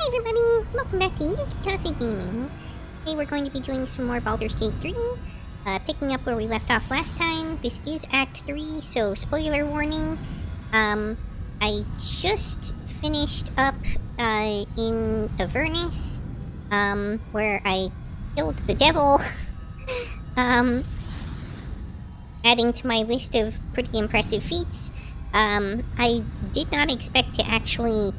Hi everybody, welcome back to Yukikaze Gaming. Today we're going to be doing some more Baldurs Gate 3, picking up where we left off last time. This is Act 3, so spoiler warning. I just finished up in Avernus, where I killed the devil, adding to my list of pretty impressive feats. I did not expect to actually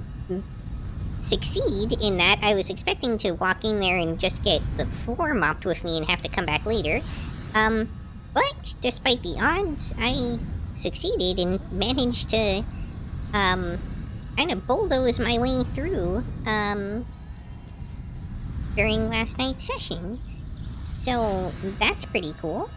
succeed in that. I was expecting to walk in there and just get the floor mopped with me and have to come back later. But despite the odds, I succeeded and managed to kind of bulldoze my way through during last night's session. So that's pretty cool.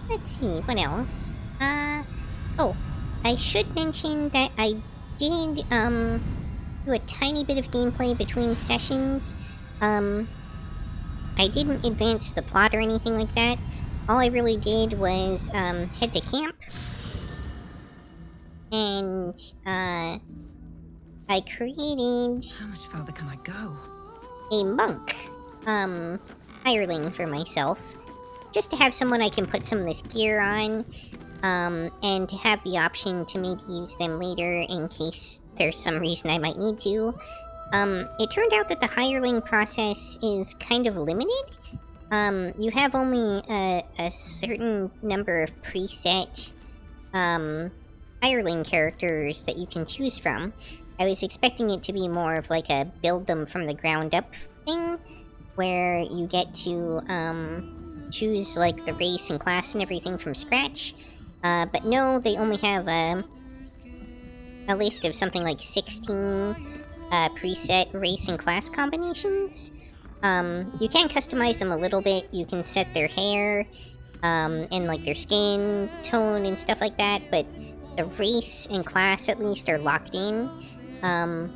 Let's see, what else? Oh, I should mention that I did, do a tiny bit of gameplay between sessions. I didn't advance the plot or anything like that. All I really did was, head to camp. And, I created... How much further can I go? A monk, hireling for myself. Just to have someone I can put some of this gear on. And to have the option to maybe use them later in case there's some reason I might need to. It turned out that the hireling process is kind of limited. You have only a certain number of preset, hireling characters that you can choose from. I was expecting it to be more of like a build them from the ground up thing, where you get to, choose like the race and class and everything from scratch. But no, they only have a list of something like 16 preset race and class combinations. You can customize them a little bit. You can set their hair and like their skin tone and stuff like that, but the race and class at least are locked in. I'm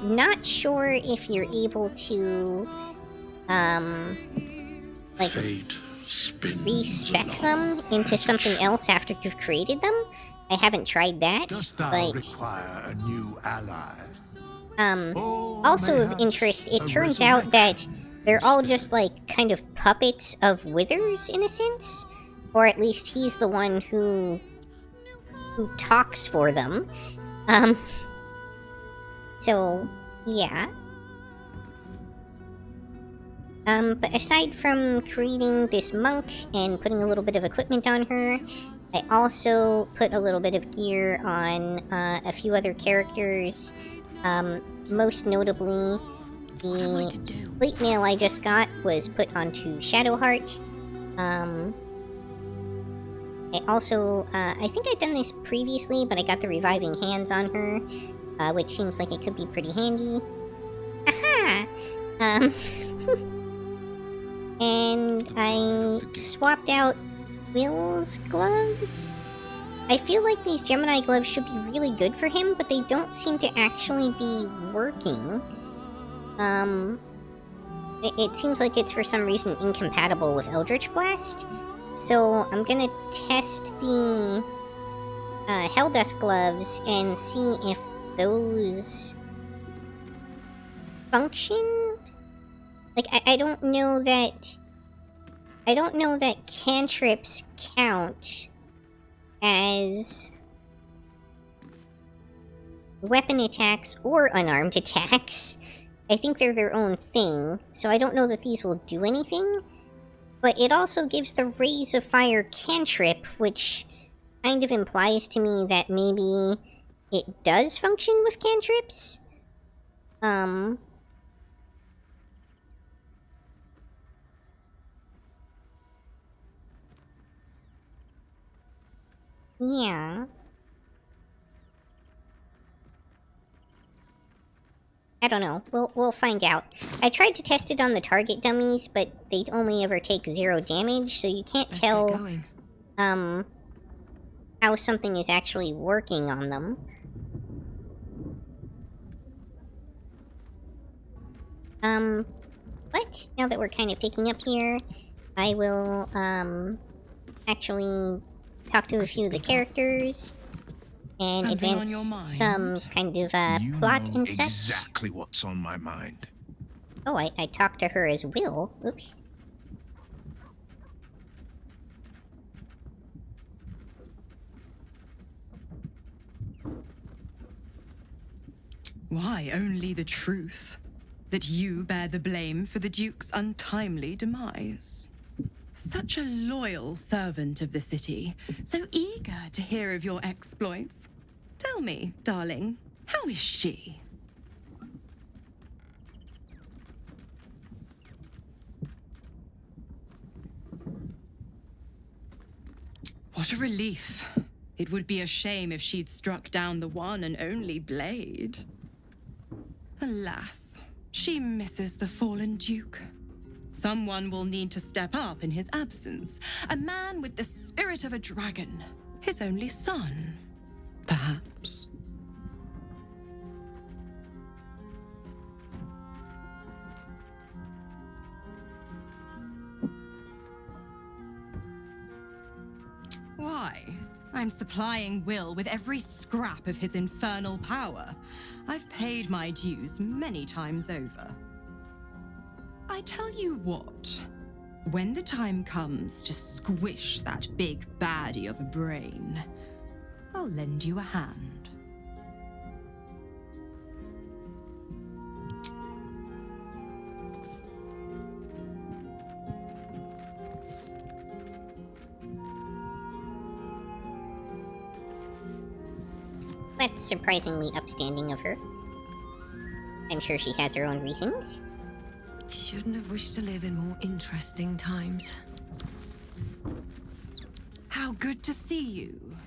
not sure if you're able to like respec them into something else after you've created them. I haven't tried that, but require a new ally. Also of interest, it turns out that they're all just like kind of puppets of Withers in a sense, or at least he's the one who talks for them. So yeah. But aside from creating this monk and putting a little bit of equipment on her, I also put a little bit of gear on a few other characters. Most notably, the plate mail I just got was put onto Shadowheart. I also, I think I'd done this previously, but I got the reviving hands on her, which seems like it could be pretty handy. Aha! And I swapped out Will's gloves. I feel like these Gemini gloves should be really good for him, but they don't seem to actually be working. It seems like it's for some reason incompatible with Eldritch Blast. So I'm gonna test the Helldust gloves and see if those function. Like, I don't know that... I don't know that cantrips count as weapon attacks or unarmed attacks. I think they're their own thing, so I don't know that these will do anything. But it also gives the Rays of Fire cantrip, which kind of implies to me that maybe it does function with cantrips. Yeah. I don't know. We'll find out. I tried to test it on the target dummies, but they'd only ever take 0 damage, so you can't tell how something is actually working on them. But now that we're kind of picking up here, I will actually talk to a few of the characters and Something on advance your mind? some kind of You plot know and such. exactly what's on my mind. Oh, I talked to her as Will. Oops. Why, only the truth. That you bear the blame for the Duke's untimely demise. Such a loyal servant of the city, so eager to hear of your exploits. Tell me, darling, how is she? What a relief. It would be a shame if she'd struck down the one and only blade. Alas, she misses the fallen Duke. Someone will need to step up in his absence. A man with the spirit of a dragon. His only son, perhaps. Why? I'm supplying Will with every scrap of his infernal power. I've paid my dues many times over. I tell you what, when the time comes to squish that big baddie of a brain, I'll lend you a hand. That's surprisingly upstanding of her. I'm sure she has her own reasons. Shouldn't have wished to live in more interesting times. How good to see you.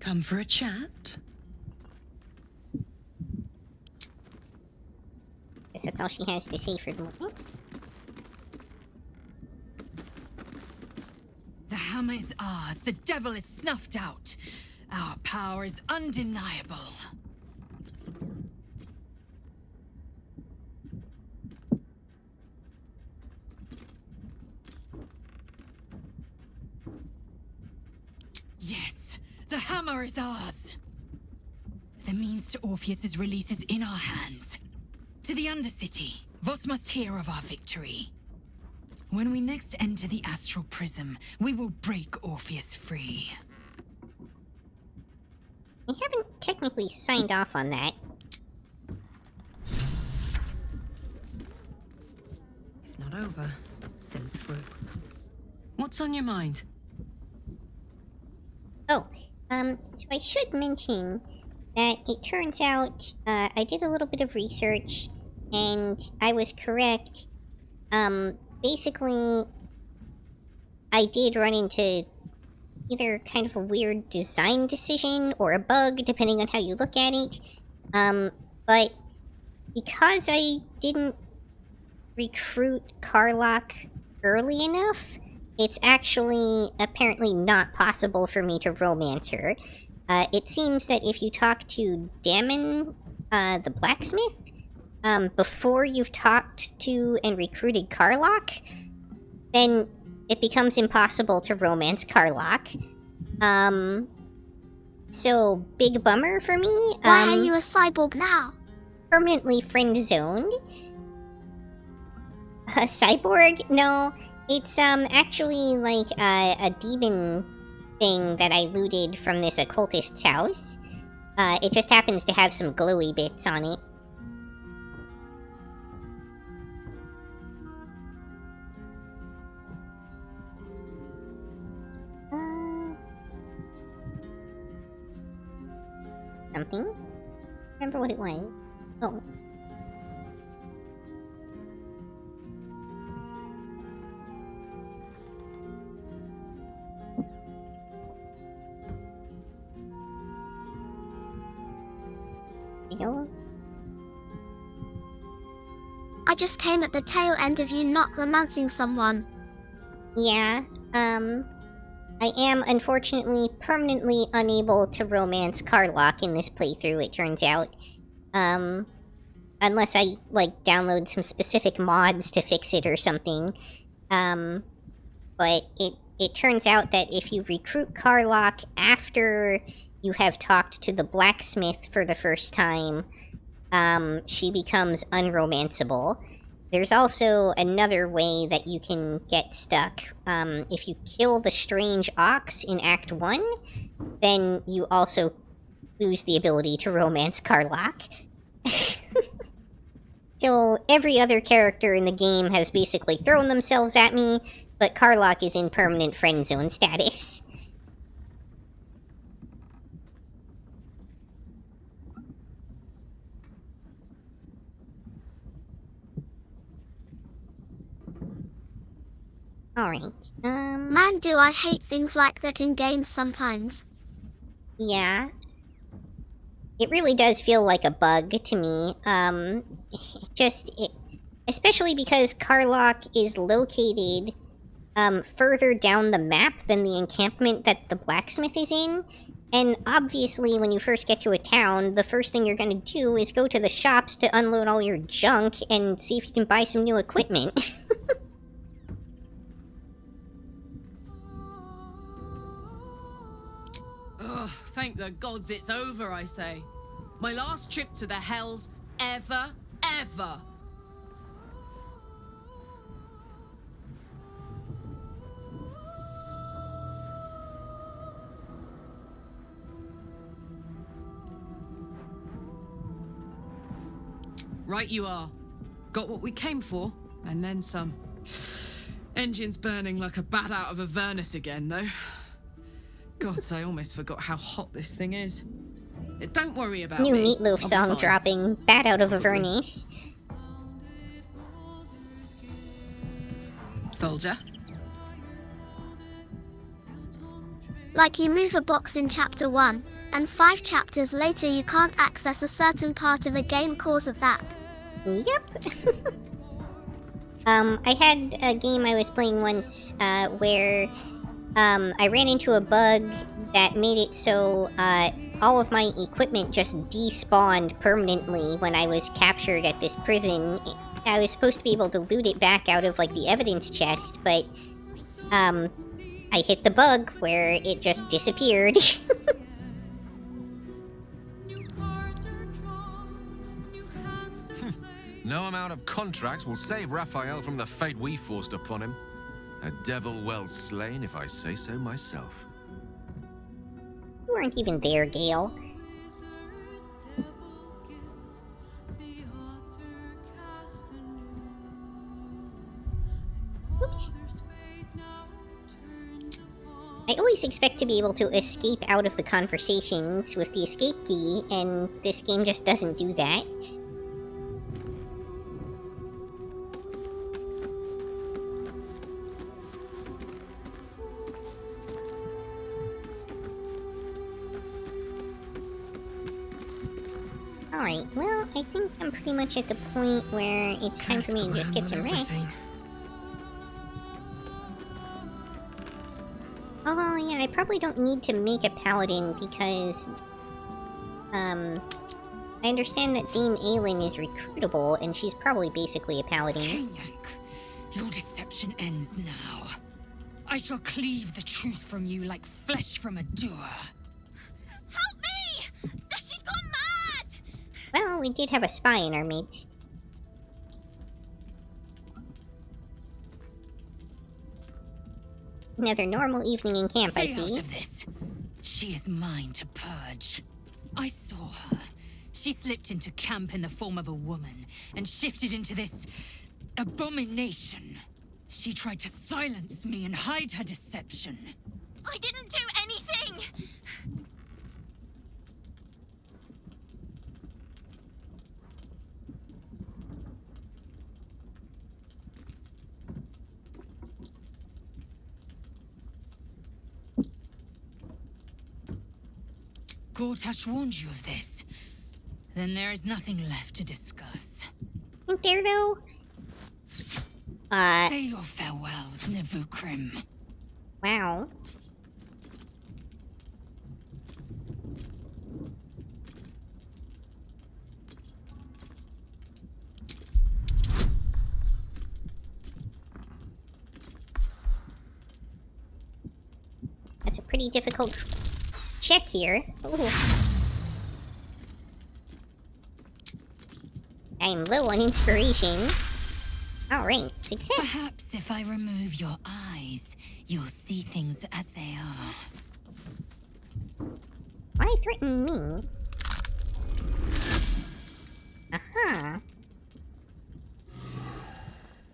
Come for a chat? Guess that's all she has to say for the moment. The hammer is ours. The devil is snuffed out. Our power is undeniable. Yes, the hammer is ours. The means to Orpheus's release is in our hands. To the Undercity, Voss must hear of our victory. When we next enter the astral prism, we will break Orpheus free. We haven't technically signed off on that. If not over, then through. What's on your mind? Oh, so I should mention that it turns out, I did a little bit of research, and I was correct. Basically, I did run into either kind of a weird design decision or a bug, depending on how you look at it. But because I didn't recruit Carlock early enough, it's actually apparently not possible for me to romance her. It seems that if you talk to Damon, the blacksmith, before you've talked to and recruited Carlock, then it becomes impossible to romance Carlock. So big bummer for me. Why are you a cyborg now? Permanently friend-zoned. A cyborg? No, it's actually like a demon thing that I looted from this occultist's house. It just happens to have some glowy bits on it. Something? Remember what it was? Oh. You know? I just came at the tail end of you not romancing someone. Yeah, I am unfortunately permanently unable to romance Carlock in this playthrough, it turns out. Unless I, like, download some specific mods to fix it or something. But it turns out that if you recruit Karlach after you have talked to the blacksmith for the first time, she becomes unromanceable. There's also another way that you can get stuck. If you kill the strange ox in Act 1, then you also lose the ability to romance Karlach. So every other character in the game has basically thrown themselves at me, but Karlach is in permanent friend zone status. Alright, Man, do I hate things like that in games sometimes. yeah. It really does feel like a bug to me. Especially because Karlach is located, further down the map than the encampment that the blacksmith is in. And obviously, when you first get to a town, the first thing you're gonna do is go to the shops to unload all your junk and see if you can buy some new equipment. Ugh, thank the gods it's over, I say. My last trip to the Hells ever. Right you are. Got what we came for, and then some. Engine's burning like a bat out of a furnace again, though. Gods, I almost forgot how hot this thing is. Don't worry about New me. Meatloaf I'll song be fine. dropping, bat out of a furnace. Soldier? Like you move a box in chapter 1, and 5 chapters later you can't access a certain part of a game cause of that. Yep. I had a game I was playing once, where, I ran into a bug that made it so, all of my equipment just despawned permanently when I was captured at this prison. I was supposed to be able to loot it back out of, like, the evidence chest, but, I hit the bug where it just disappeared. No amount of contracts will save Raphael from the fate we forced upon him. A devil well slain, if I say so myself. You weren't even there, Gale. Oops. I always expect to be able to escape out of the conversations with the escape key, and this game just doesn't do that. Alright, well, I think I'm pretty much at the point where it's time for me to just get some rest. Oh, yeah, I probably don't need to make a paladin because, I understand that Dame Aelin is recruitable, and she's probably basically a paladin. Kenyank, your deception ends now. I shall cleave the truth from you like flesh from a doer. Help me! She's gone mad! Well, we did have a spy in our midst. Another normal evening in camp, I Stay see. out of this. She is mine to purge. I saw her. She slipped into camp in the form of a woman and shifted into this abomination. She tried to silence me and hide her deception. I didn't do anything! Gortash warned you of this. Then there is nothing left to discuss. Ain't there, though? Say your farewells, Nevukrim. Wow. pretty difficult check here. Ooh. I'm low on inspiration. Alright, success. Perhaps if I remove your eyes, you'll see things as they are. Why threaten me? Aha.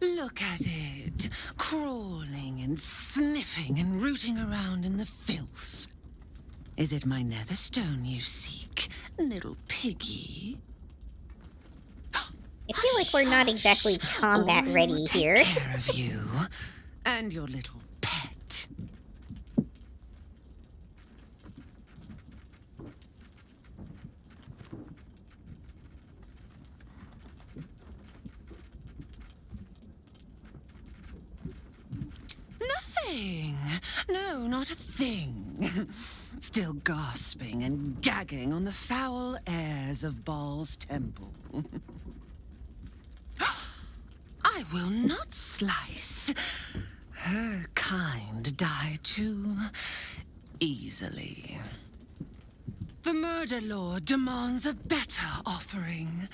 Look at it, crawling and sniffing and rooting around in the filth. Is it my netherstone you seek, little piggy? I feel like we're not exactly combat Orin ready will here. Take care of you and your little pet. Nothing. No, not a thing. Still gasping and gagging on the foul airs of Baal's temple. I will not slice. Her kind die too easily. The Murder Lord demands a better offering.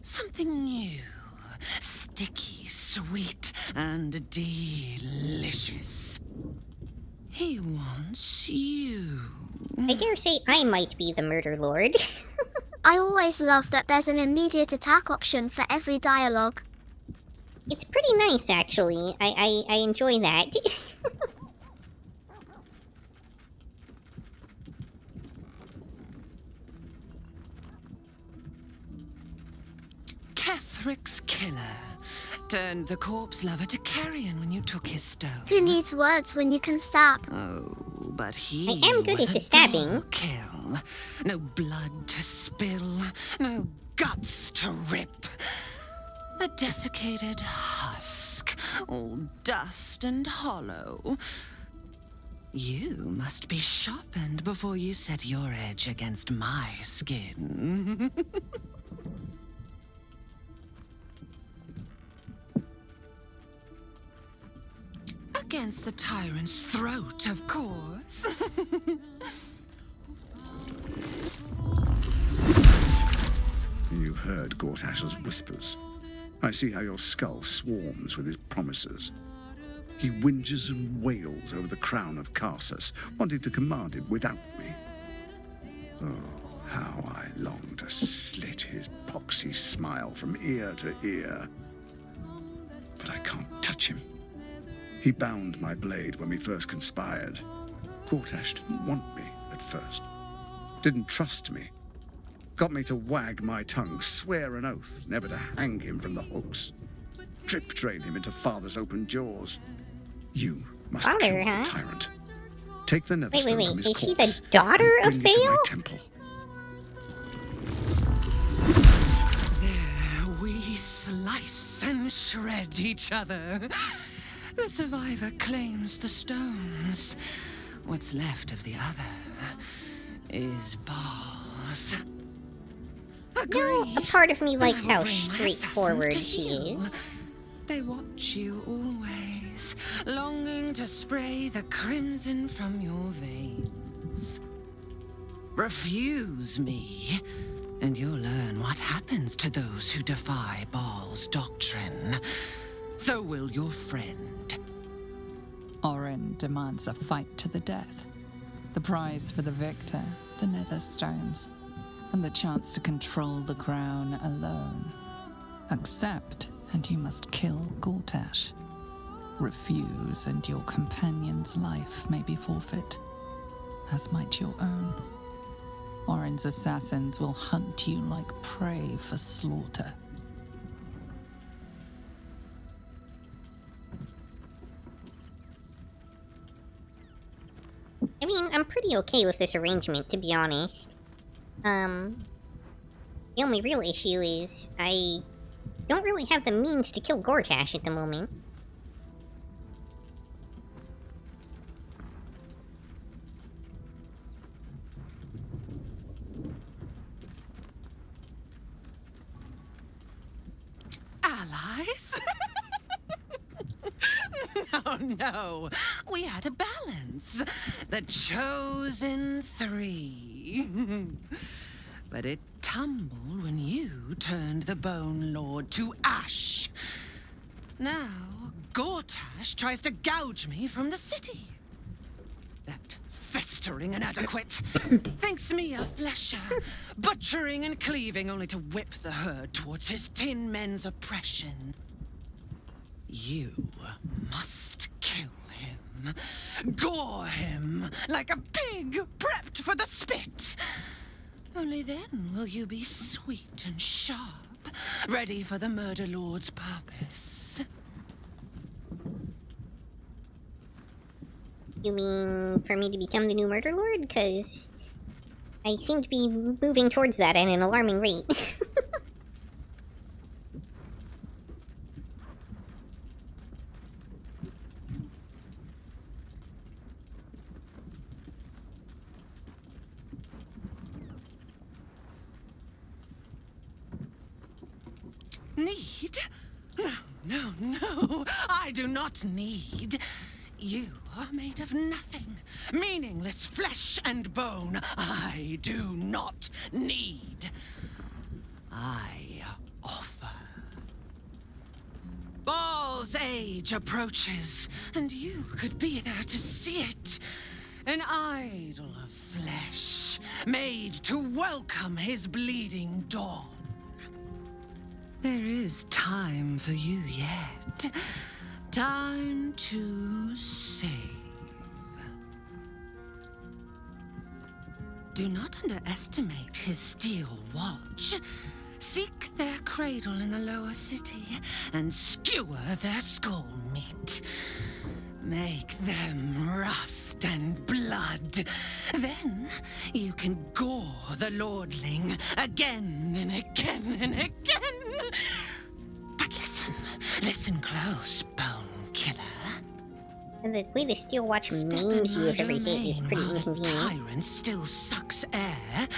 Something new. Sticky, sweet, and delicious. He wants you. I dare say I might be the murder lord. I always love that there's an immediate attack option for every dialogue. It's pretty nice, actually. I enjoy that. Kethric's killer turned the corpse lover to carrion when you took his stone. Who needs words when you can stab? Oh, but he I am good was at the a stabbing. dull kill. No blood to spill, no guts to rip. A desiccated husk, all dust and hollow. You must be sharpened before you set your edge against my skin. Against the tyrant's throat, of course. You've heard Gortash's whispers. I see how your skull swarms with his promises. He whinges and wails over the crown of Karsus, wanting to command it without me. Oh, how I long to slit his poxy smile from ear to ear. But I can't touch him. He bound my blade when we first conspired. Gortash didn't want me at first. Didn't trust me. Got me to wag my tongue, swear an oath never to hang him from the hooks. Drip drain him into father's open jaws. You must Father, kill huh? the tyrant. Take the netherstone Wait, from his is she corpse the daughter and of bring it to my Baal? temple. There we slice and shred each other. The survivor claims the stones. What's left of the other is Baal's. Agree. A part of me likes I will how bring my straightforward assassins to she heel. is. They watch you always, longing to spray the crimson from your veins. Refuse me, and you'll learn what happens to those who defy Baal's doctrine. So will your friend. Orin demands a fight to the death. The prize for the victor, the Netherstones, and the chance to control the crown alone. Accept, and you must kill Gortash. Refuse, and your companion's life may be forfeit, as might your own. Orin's assassins will hunt you like prey for slaughter. I mean, I'm pretty okay with this arrangement, to be honest. The only real issue is I don't really have the means to kill Gortash at the moment. Oh no, we had a balance. once, the chosen three. But it tumbled when you turned the Bone Lord to ash. Now, Gortash tries to gouge me from the city. That festering inadequate thinks me a flesher, butchering and cleaving only to whip the herd towards his tin men's oppression. You must kill him, gore him like a pig prepped for the spit. Only then will you be sweet and sharp, ready for the Murder Lord's purpose. You mean for me to become the new Murder Lord? Because I seem to be moving towards that at an alarming rate. Need? No, I do not need. You are made of nothing, meaningless flesh and bone. I do not need. I offer. Baal's age approaches, and you could be there to see it. An idol of flesh, made to welcome his bleeding dawn. There is time for you yet. Time to save. Do not underestimate his steel watch. Seek their cradle in the lower city and skewer their skull meat. Make them rust and blood. Then you can gore the lordling again and again and again. But listen close, Bone Killer. And the way the steel watch memes you with every hit is pretty inconvenient. The tyrant still sucks air,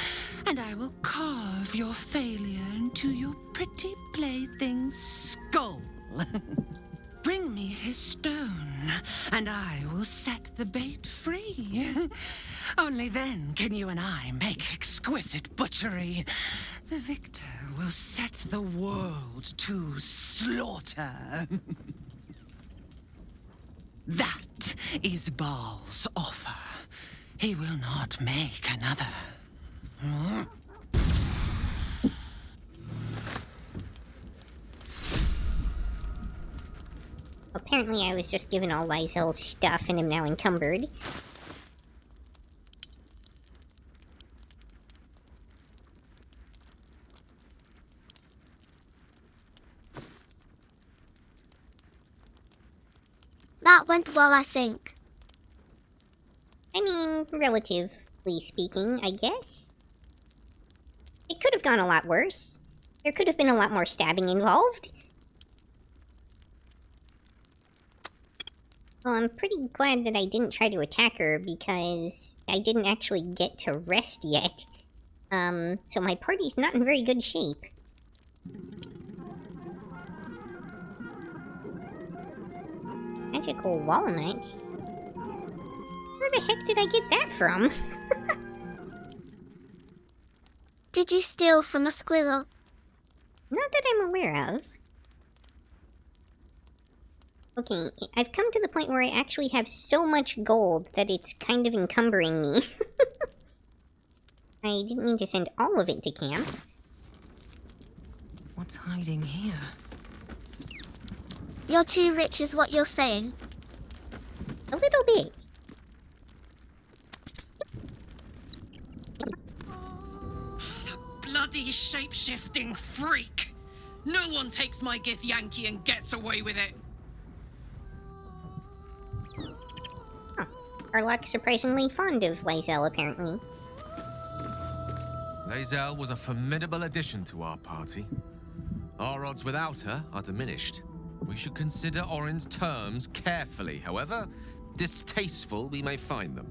and I will carve your failure into your pretty plaything's skull. Bring me his stone, and I will set the bait free. Only then can you and I make exquisite butchery. The victor will set the world to slaughter. That is Baal's offer. He will not make another. Apparently I was just given all Lysel's stuff and am now encumbered. That went well, I think. I mean, relatively speaking, I guess. It could have gone a lot worse. There could have been a lot more stabbing involved. Well, I'm pretty glad that I didn't try to attack her because I didn't actually get to rest yet. So my party's not in very good shape. Magical walnut? Where the heck did I get that from? Did you steal from a squirrel? Not that I'm aware of. Okay, I've come to the point where I actually have so much gold that it's kind of encumbering me. I didn't mean to send all of it to camp. What's hiding here? You're too rich is what you're saying. A little bit. Bloody shape-shifting freak! No one takes my Githyanki and gets away with it! Arlok's surprisingly fond of Lysel, apparently. Lae'zel was a formidable addition to our party. Our odds without her are diminished. We should consider Orin's terms carefully, however distasteful we may find them.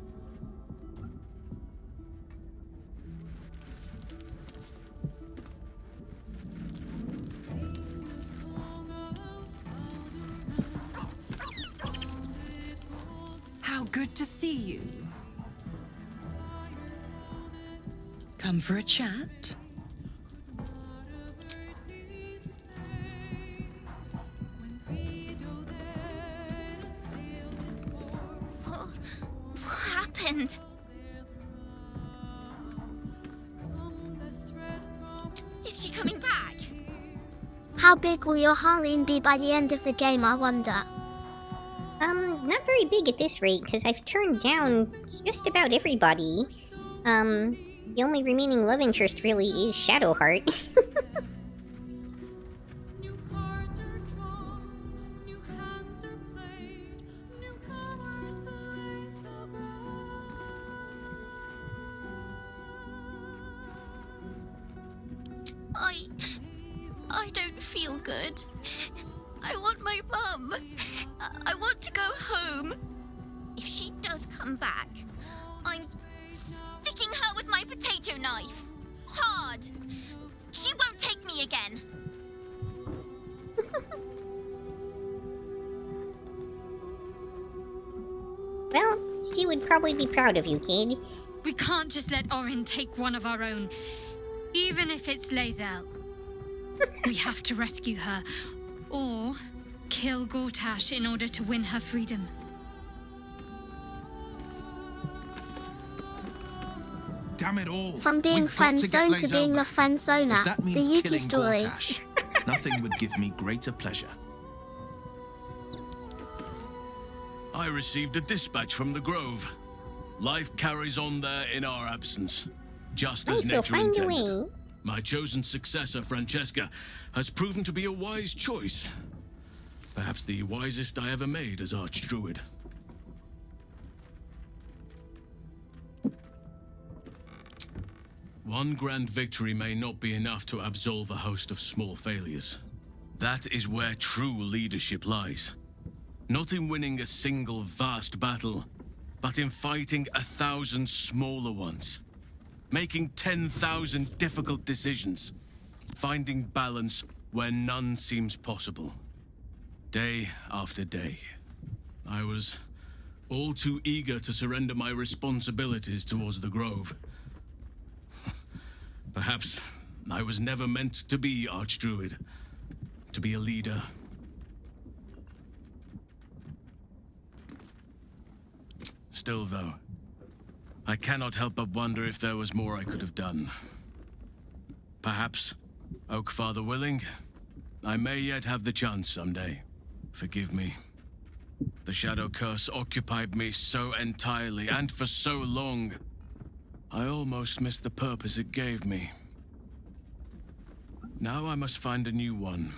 How Good to see you. Come for a chat? What happened? Is she coming back? How big will your harem be by the end of the game, I wonder? Not very big at this rate, because I've turned down just about everybody. The only remaining love interest really is Shadowheart. I don't feel good. I want my mum. I want to go home. If she does come back, I'm sticking her with my potato knife. Hard. She won't take me again. Well, she would probably be proud of you, kid. We can't just let Orin take one of our own, even if it's Lae'zel. We have to rescue her, or kill Gortash in order to win her freedom. Damn it all! From being friend zoned to being the friend zoner, If that the means Yuki killing story. Gortash, nothing would give me greater pleasure. I received a dispatch from the Grove. Life carries on there in our absence, just as Life will nature find a intended. way. My chosen successor, Francesca, has proven to be a wise choice. Perhaps the wisest I ever made as Archdruid. One grand victory may not be enough to absolve a host of small failures. That is where true leadership lies. Not in winning a single vast battle, but in fighting 1,000 smaller ones. Making 10,000 difficult decisions. Finding balance where none seems possible. Day after day. I was all too eager to surrender my responsibilities towards the Grove. Perhaps I was never meant to be Archdruid, to be a leader. Still, though, I cannot help but wonder if there was more I could have done. Perhaps, Oakfather willing, I may yet have the chance someday. Forgive me. The Shadow Curse occupied me so entirely and for so long. I almost missed the purpose it gave me. Now I must find a new one.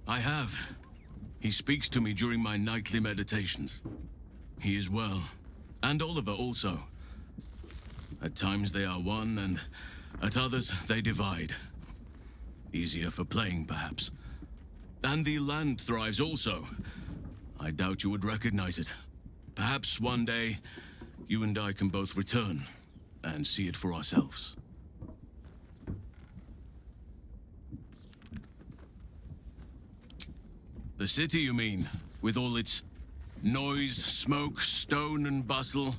I have. He speaks to me during my nightly meditations. He is well. And Oliver also. At times they are one, and at others they divide. Easier for playing, perhaps. And the land thrives also. I doubt you would recognize it. Perhaps one day, you and I can both return and see it for ourselves. The city, you mean? With all its noise, smoke, stone, and bustle?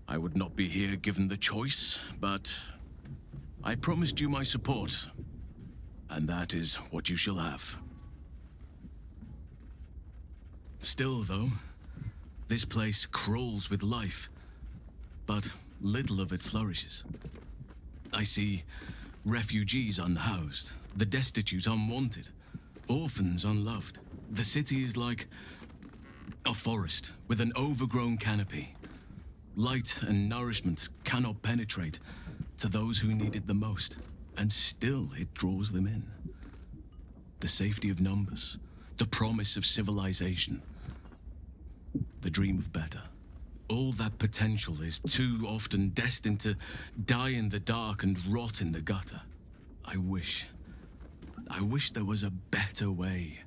I would not be here given the choice, but I promised you my support. And that is what you shall have. Still, though, this place crawls with life, but little of it flourishes. I see refugees unhoused, the destitute unwanted, orphans unloved. The city is like a forest with an overgrown canopy. Light and nourishment cannot penetrate to those who need it the most, and still it draws them in. The safety of numbers, the promise of civilization, the dream of better. All that potential is too often destined to die in the dark and rot in the gutter. I wish there was a better way.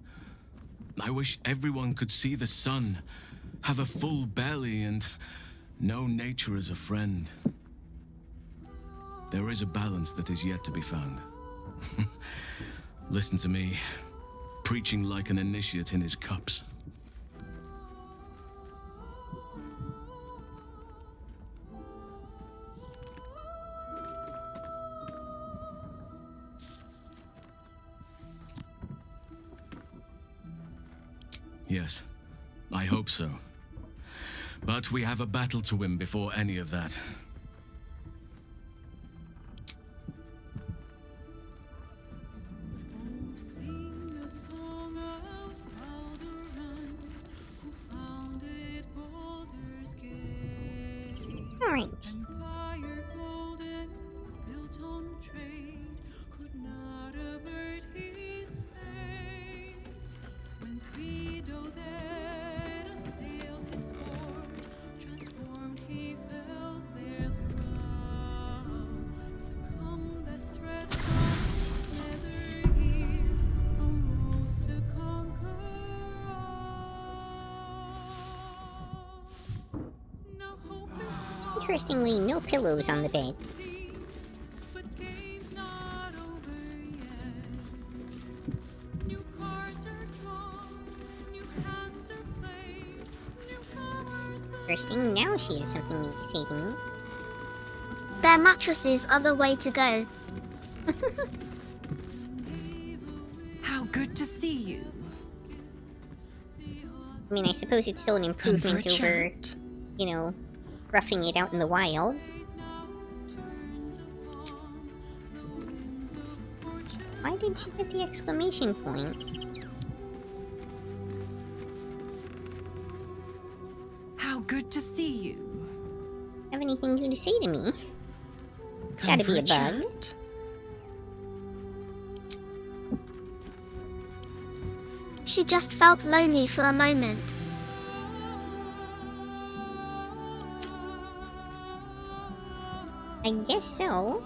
I wish everyone could see the sun, have a full belly, and know nature as a friend. There is a balance that is yet to be found. Listen to me, preaching like an initiate in his cups. Yes, I hope so. But we have a battle to win before any of that. All right. Interestingly, no pillows on the bed. Interesting, now she has something to say to me. Bare mattresses are the way to go. How good to see you. I mean, I suppose it's still an improvement over, you know, roughing it out in the wild. Why did she get the exclamation point? How good to see you. Have anything new to say to me? It's gotta be a bug. She just felt lonely for a moment. I guess so.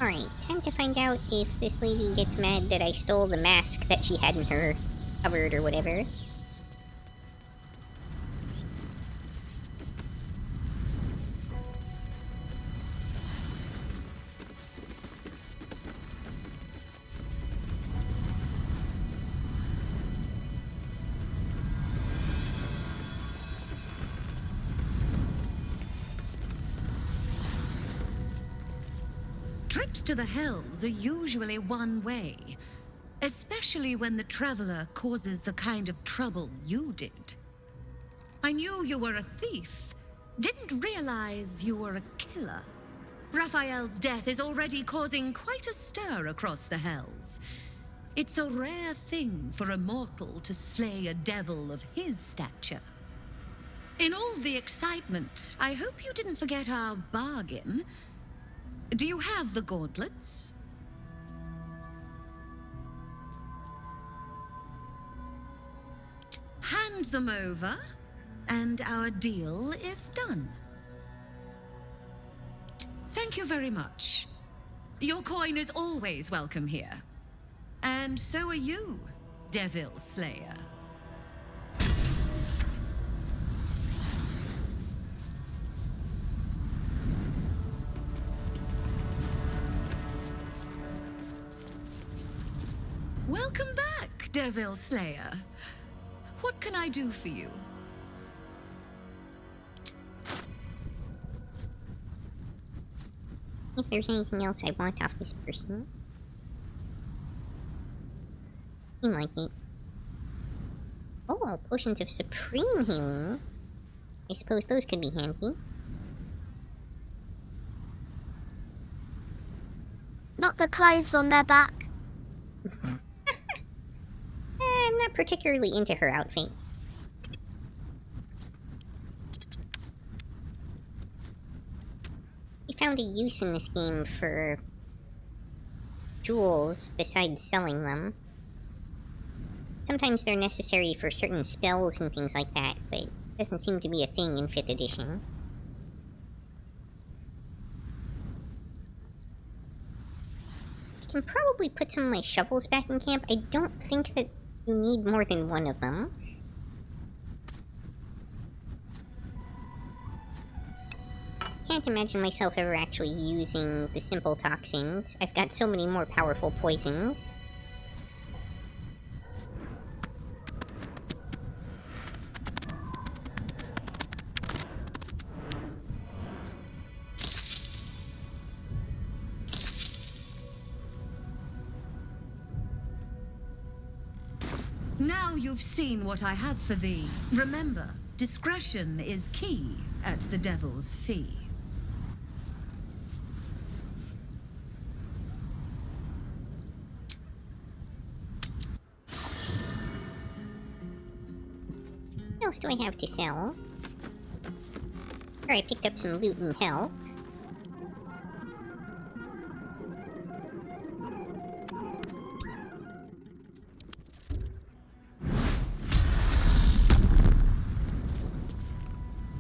Alright, time to find out if this lady gets mad that I stole the mask that she had in her cupboard or whatever. Trips to the Hells are usually one way, especially when the traveler causes the kind of trouble you did. I knew you were a thief, didn't realize you were a killer. Raphael's death is already causing quite a stir across the Hells. It's a rare thing for a mortal to slay a devil of his stature. In all the excitement, I hope you didn't forget our bargain. Do you have the gauntlets? Hand them over, and our deal is done. Thank you very much. Your coin is always welcome here. And so are you, Devil Slayer. Welcome back, Devil Slayer. What can I do for you? If there's anything else I want off this person. Seem like it. Oh, potions of supreme healing. I suppose those could be handy. Not the clothes on their back. I'm not particularly into her outfit. We found found a use in this game for jewels besides selling them. Sometimes they're necessary for certain spells and things like that, but it doesn't seem to be a thing in 5th edition. I can probably put some of my shovels back in camp. I don't think that you need more than one of them. Can't imagine myself ever actually using the simple toxins. I've got so many more powerful poisons. Now you've seen what I have for thee. Remember, discretion is key at the Devil's Fee. What else do I have to sell? Sure, I picked up some loot in hell.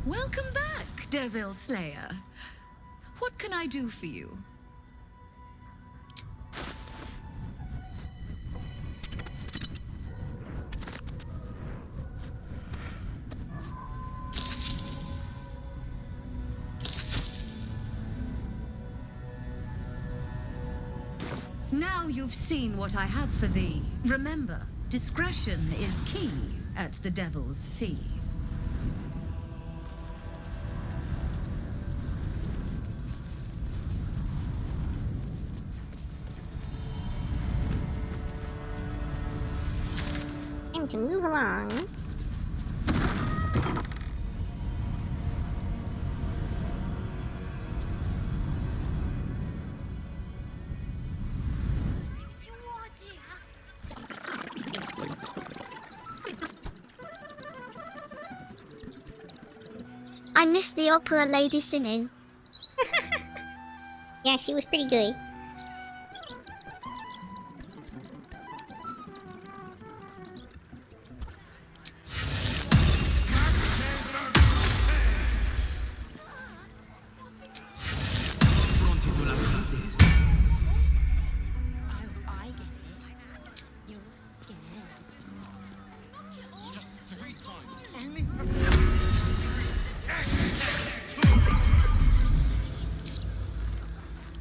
Welcome back, Devil Slayer. What can I do for you? Now you've seen what I have for thee. Remember, discretion is key at the Devil's Fee. Time to move along. I missed the opera lady singing. Yeah, she was pretty good.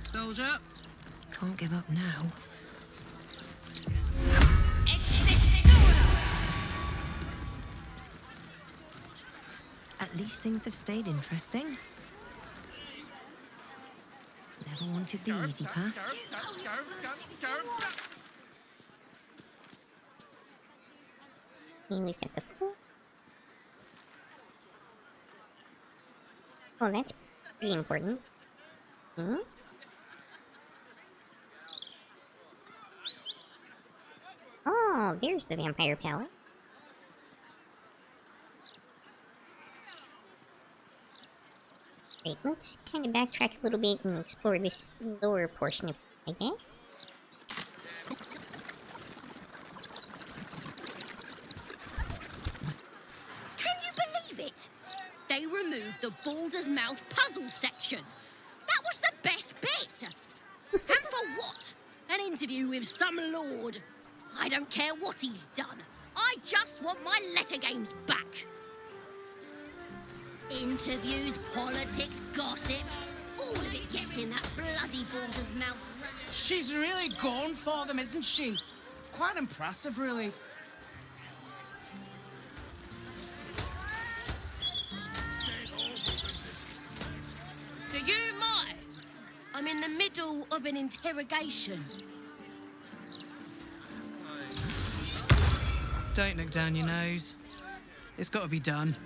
Soldier. Can't give up now. At least things have stayed interesting. Never wanted the easy path. And we've got the four. Oh, that's pretty important. Hmm? Oh, there's the vampire palace. Right, let's kind of backtrack a little bit and explore this lower portion of, I guess. Can you believe it? They removed the Baldur's Mouth puzzle section. That was the best bit. And for what? An interview with some lord. I don't care what he's done. I just want my letter games back. Interviews, politics, gossip. All of it gets in that bloody Baldur's Mouth. She's really going for them, isn't she? Quite impressive, really. Do you mind? I'm in the middle of an interrogation. Don't look down your nose. It's got to be done.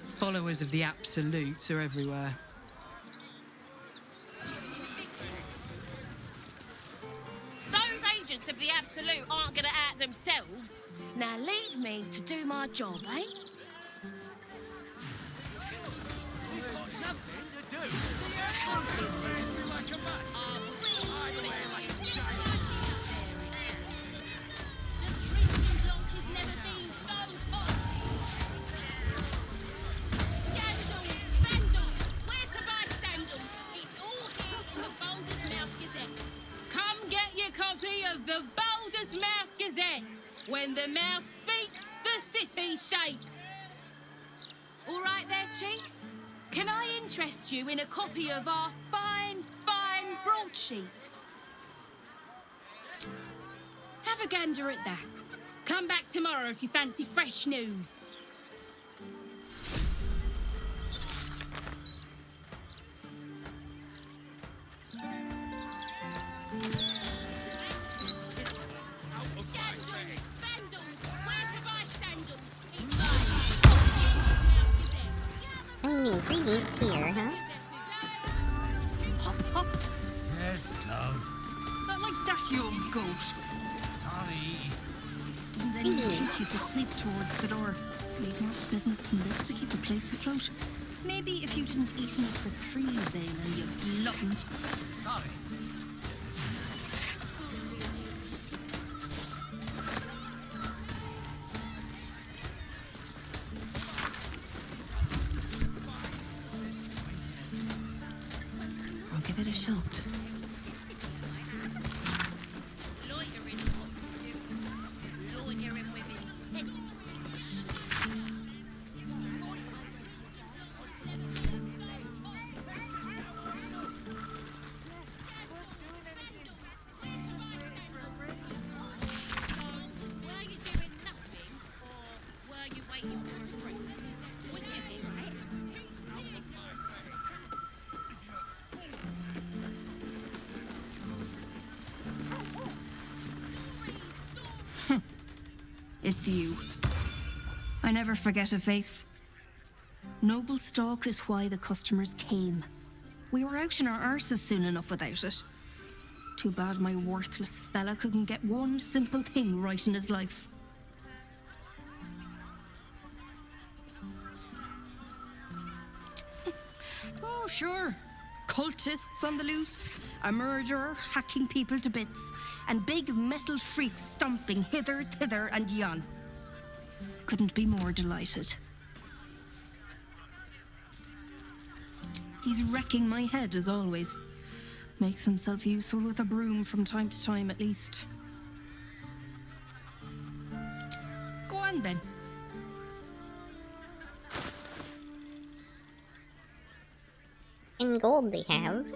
Followers of the Absolutes are everywhere. Those agents of the Absolute aren't gonna act themselves. Now leave me to do my job, eh? Come get your copy of the Baldurs Gazette. When the mouth speaks, the city shakes. All right there, Chief. Can I interest you in a copy of our fine broadsheet? Have a gander at that. Come back tomorrow if you fancy fresh news. Finding ingredients here, huh? Hop, hop. Yes, love. Not like that, you old goat. Sorry. Didn't anyone teach you to sweep towards the door? Need more business than this to keep the place afloat. Maybe if you didn't eat enough for 3 Valen, you glutton. Sorry. I'll give it a shot. It's you. I never forget a face. Noble stock is why the customers came. We were out in our arses soon enough without it. Too bad my worthless fella couldn't get one simple thing right in his life. Oh, sure. Cultists on the loose, a murderer hacking people to bits, and big metal freaks stomping hither, thither, and yon. Couldn't be more delighted. He's wrecking my head as always. Makes himself useful with a broom from time to time at least. Go on then. In gold they have.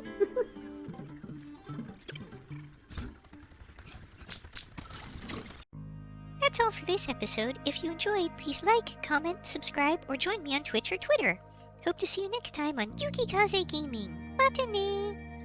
That's all for this episode. If you enjoyed, please like, comment, subscribe, or join me on Twitch or Twitter. Hope to see you next time on Yukikaze Gaming. Matane!